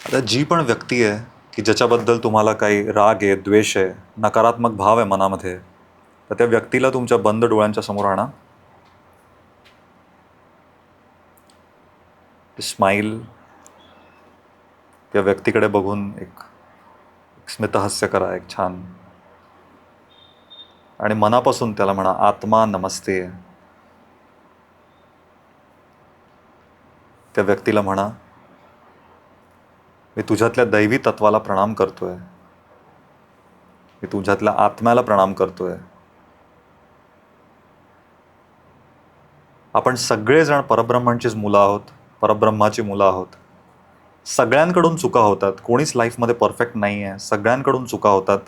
आता जी पण व्यक्ती आहे की ज्याच्याबद्दल तुम्हाला काही राग आहे, द्वेष आहे, नकारात्मक भाव आहे मनामध्ये, तर त्या व्यक्तीला तुमच्या बंद डोळ्यांच्या समोर आणा. स्माईल त्या व्यक्तीकडे बघून एक स्मितहास्य करा, एक छान, आणि मनापासून त्याला म्हणा, आत्मा नमस्ते. त्या व्यक्तीला म्हणा, मी तुझ्यातल्या दैवी तत्वाला प्रणाम करतोय, मी तुझ्यातल्या आत्म्याला प्रणाम करतोय. आपण सगळेजण परब्रह्मांचीच मुलं आहोत, परब्रह्माची मुलं आहोत. सगळ्यांकडून चुका होतात, कोणीच लाईफमध्ये परफेक्ट नाही आहे, सगळ्यांकडून चुका होतात.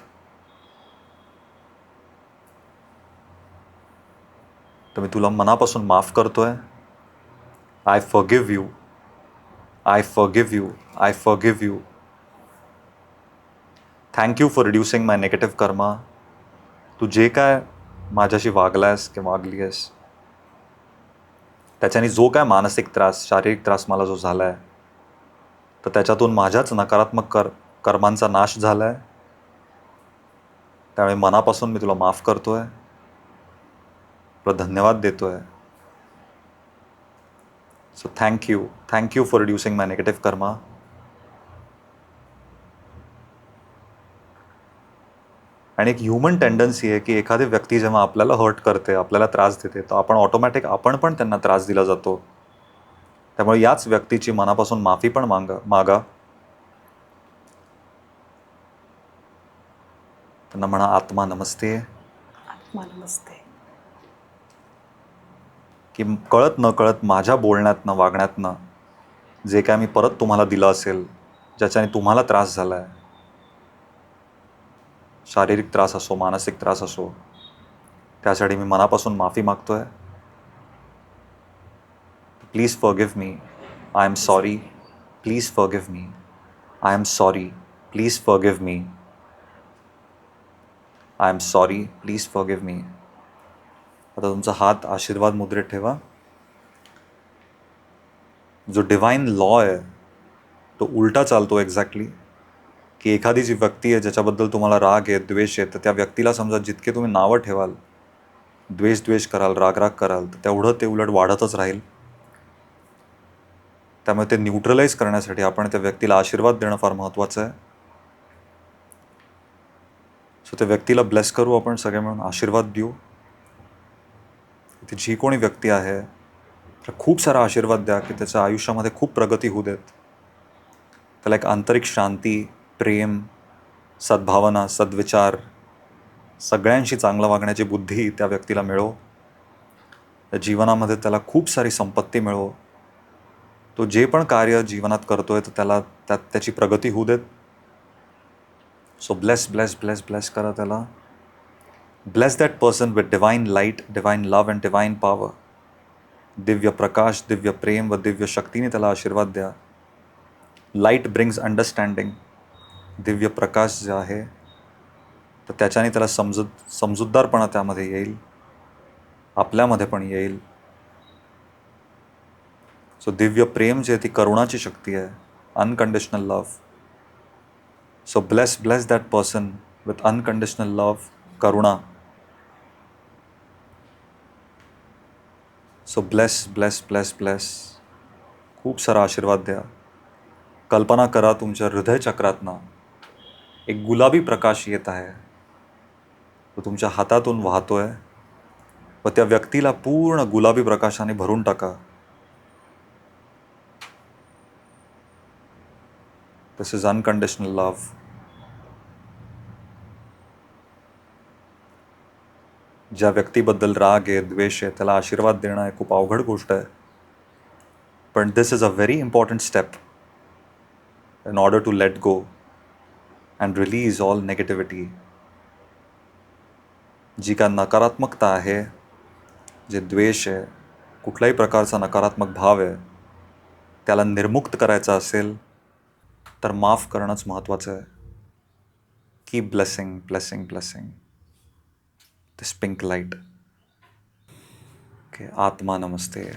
तर मी तुला मनापासून माफ करतोय. I forgive you, I forgive you, I forgive you. Thank you for reducing my negative karma. तू जे काय माझ्याशी वागलायस किंवा वागली आहेस, त्याच्याने जो काय मानसिक त्रास, शारीरिक त्रास मला जो झाला आहे, तर त्याच्यातून माझ्याच नकारात्मक कर्मांचा नाश झाला आहे. त्यामुळे मनापासून मी तुला माफ करतोय, तुला धन्यवाद देतोय. So thank you for reducing my negative karma. आणि एक ह्युमन टेंडन्सी आहे की एखादी व्यक्ती जेव्हा आपल्याला हर्ट करते, आपल्याला त्रास देते, तर आपण पण त्यांना त्रास दिला जातो. त्यामुळे याच व्यक्तीची मनापासून माफी पण मागा. त्यांना म्हणा, आत्मा नमस्ते. आत्मा नमस्ते. की कळत न कळत माझ्या बोलण्यातनं, वागण्यातनं जे काय मी परत तुम्हाला दिलं असेल, ज्याच्याने तुम्हाला त्रास झाला आहे, शारीरिक त्रास असो, मानसिक त्रास असो, त्यासाठी मी मनापासून माफी मागतोय. Please forgive me. I am sorry. Please forgive me. I am sorry. Please forgive me. I am sorry. Please forgive me. आता तुमचा हात आशीर्वाद मुद्रेत ठेवा. जो डिवाइन लॉ आहे तो उलटा चालतो एक्झॅक्टली. की एखादी जी व्यक्ती आहे ज्याच्याबद्दल तुम्हाला राग आहे, द्वेष आहे, तर त्या व्यक्तीला समजा जितके तुम्ही नावं ठेवाल, द्वेष कराल, राग कराल, तर तेवढं ते उलट वाढतच राहील. त्यामुळे ते न्यूट्रलाइज करण्यासाठी आपण त्या व्यक्तीला आशीर्वाद देणं फार महत्त्वाचं आहे. सो त्या व्यक्तीला ब्लेस करू, आपण सगळे मिळून आशीर्वाद देऊ. ती जी कोणी व्यक्ती आहे त्याला खूप सारा आशीर्वाद द्या की त्याच्या आयुष्यामध्ये खूप प्रगती होऊ देत. त्याला एक आंतरिक शांती, प्रेम, सद्भावना, सद्विचार, सगळ्यांशी चांगलं वागण्याची बुद्धी त्या व्यक्तीला मिळो. त्या जीवनामध्ये त्याला खूप सारी संपत्ती मिळो. तो जे पण कार्य जीवनात करतोय तर त्याला त्याची प्रगती होऊ देत. So bless bless bless bless करा त्याला. Bless that person with divine light, divine love and divine power. Divya Prakash, Divya प्रेम व दिव्य शक्तीने त्याला आशीर्वाद द्या. Light brings understanding. Divya Prakash जे आहे तर त्याच्याने त्याला समजूतदारपणा त्यामध्ये येईल, आपल्यामध्ये पण येईल. सो दिव्य प्रेम जे ती करुणाची शक्ती आहे, unconditional love. So bless that person with unconditional love, Karuna. So bless bless bless bless. खूप सारा आशीर्वाद द्या. कल्पना करा तुमच्या हृदय चक्रातनं एक गुलाबी प्रकाश येत आहे, तो तुमच्या हातातून वाहतोय व त्या व्यक्तीला पूर्ण गुलाबी प्रकाशाने भरून टाका. दिस इज अनकंडिशनल लव. ज्या व्यक्तीबद्दल राग आहे, द्वेष आहे, त्याला आशीर्वाद देणं हे खूप अवघड गोष्ट आहे. पण this is a very important step in order to let go and release all negativity. जी का नकारात्मकता आहे, जे द्वेष आहे, कुठल्याही प्रकारचा नकारात्मक भाव आहे, त्याला निर्मुक्त करायचा असेल तर माफ करणंच महत्त्वाचं आहे. कीप ब्लेसिंग ब्लेसिंग ब्लेसिंग दिस पिंक लाईट. ओके, आत्मा नमस्ते.